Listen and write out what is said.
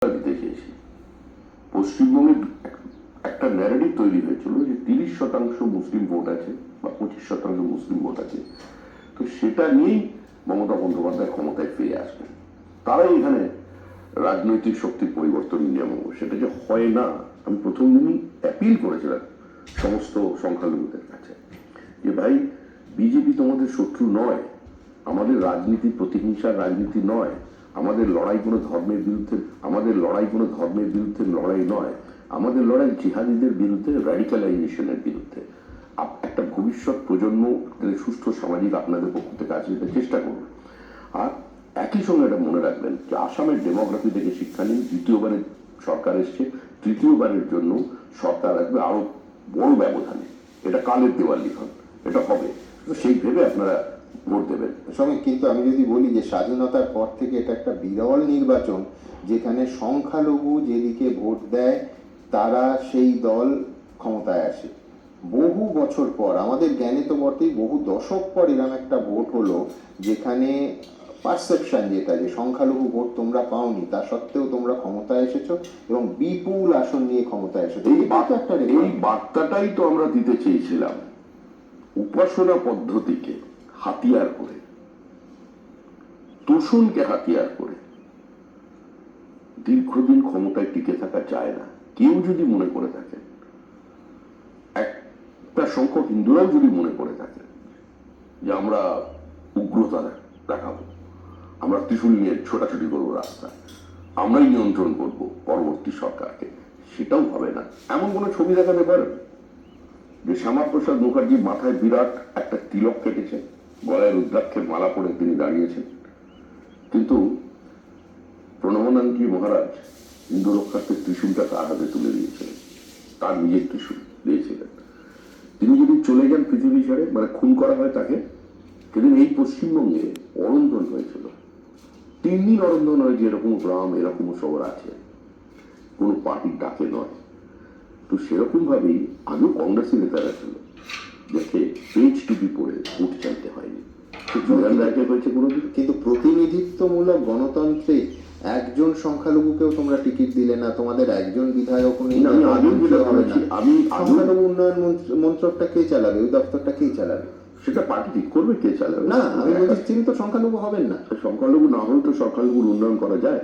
দিতে চেয়েছি। পশ্চিমবঙ্গে একটা ন্যারেটিভ তৈরি হয়েছিল যে 30% মুসলিম ভোট আছে বা 25% মুসলিম ভোট আছে, তো সেটা নিয়েই মমতা বন্দ্যোপাধ্যায় ক্ষমতায় ফিরে আসবেন, তারাই এখানে রাজনৈতিক শক্তির পরিবর্তন নিয়ে আনবো। সেটা যে হয় না, আমি প্রথম দিনই অ্যাপিল করেছিলাম সমস্ত সংখ্যালঘুদের কাছে যে ভাই, বিজেপি তোমাদের শত্রু নয়, আমাদের রাজনীতি প্রতিহিংসার রাজনীতি নয়, আমাদের লড়াই কোনো ধর্মের বিরুদ্ধে, আমাদের লড়াই কোনো ধর্মের বিরুদ্ধে লড়াই নয়, আমাদের লড়াই জিহাদিদের বিরুদ্ধে, র্যাডিক্যালাইজেশনের বিরুদ্ধে। একটা ভবিষ্যৎ প্রজন্ম সুস্থ সামাজিক আপনাদের পক্ষ থেকে আসে, চেষ্টা করুন। আর একই সঙ্গে এটা মনে রাখবেন যে আসামের ডেমোগ্রাফি থেকে শিক্ষা নিন, দ্বিতীয়বারের সরকার এসছে, তৃতীয়বারের জন্য সরকার আসবে আরো বড় ব্যবধানে। এটা কালের দেওয়াল লিখন, এটা হবে, তো সেই ভেবে আপনারা ভোট দেবেন। সঙ্গে কিন্তু আমি যদি বলি যে স্বাধীনতার পর থেকে এটা একটা বিরল নির্বাচন, যেখানে সংখ্যালঘু যেদিকে ভোট দেয় তারা সেই দল ক্ষমতায় আসে। বহু বছর পর, আমাদের জ্ঞানে তো বটেই, বহু দশক পর এরকম একটা ভোট হলো যেখানে পারসেপশন যেটা, যে সংখ্যালঘু ভোট তোমরা পাওনি, তা সত্ত্বেও তোমরা ক্ষমতায় এসেছো এবং বিপুল আসন নিয়ে ক্ষমতায় এসেছো। এই বার্তাটাই তো আমরা দিতে চেয়েছিলাম। উপাসনা পদ্ধতিকে হাতিয়ার করে, তোষণকে হাতিয়ার করে দীর্ঘদিন ক্ষমতায় টিকে থাকা যায় না। কেউ যদি মনে করে থাকে, একটা সংখ্যক হিন্দুরাও যদি মনে করে থাকে যে আমরা উগ্রতা দেখাবো, আমরা ত্রিশূল নিয়ে ছোটাছুটি করবো রাস্তা, আমরাই নিয়ন্ত্রণ করবো পরবর্তী সরকারকে, সেটাও হবে না। এমন কোন ছবি দেখাতে পারেন যে শ্যামাপ্রসাদ মুখার্জি মাথায় বিরাট একটা তিলক কেটেছে, গলায় রুদ্রাক্ষের মালা পরে তিনি দাঁড়িয়েছেন, কিন্তু প্রণবানন্দজি মহারাজ হিন্দু রক্ষার্থে ত্রিশূলটা তার হাতে তুলে দিয়েছিলেন, তার নিজের ত্রিশূল দিয়েছিলেন। তিনি যদি চলে যান পৃথিবী ছেড়ে, মানে খুন করা হয় তাকে, সেদিন এই পশ্চিমবঙ্গে অরন্ধন হয়েছিল। 3 দিন অরন্ধন হয়, যে এরকম গ্রাম এরকম শহর আছে, কোনো পার্টির ডাকে নয়। তো সেরকম ভাবেই আমিও কংগ্রেসের নেতারা ছিল, যাকে পেজ টুপি পরে ভোট চাইতে হয়নি, কিন্তু প্রতিনিধিত্বমূলক গণতন্ত্রে একজন সংখ্যালঘুকেও তোমরা টিকিট দিলে না, তোমাদের একজন বিধায়ক নেই। আমি সংখ্যালঘু উন্নয়ন মন্ত্রকটা কে চালাবে, ওই দপ্তরটা কে চালাবে? সেটা পার্টি ঠিক করবে কে চালাবে। না, আমি বলছি তিনি তো সংখ্যালঘু হবেন না। সংখ্যালঘু না হলে তো সংখ্যালঘুর উন্নয়ন করা যায়?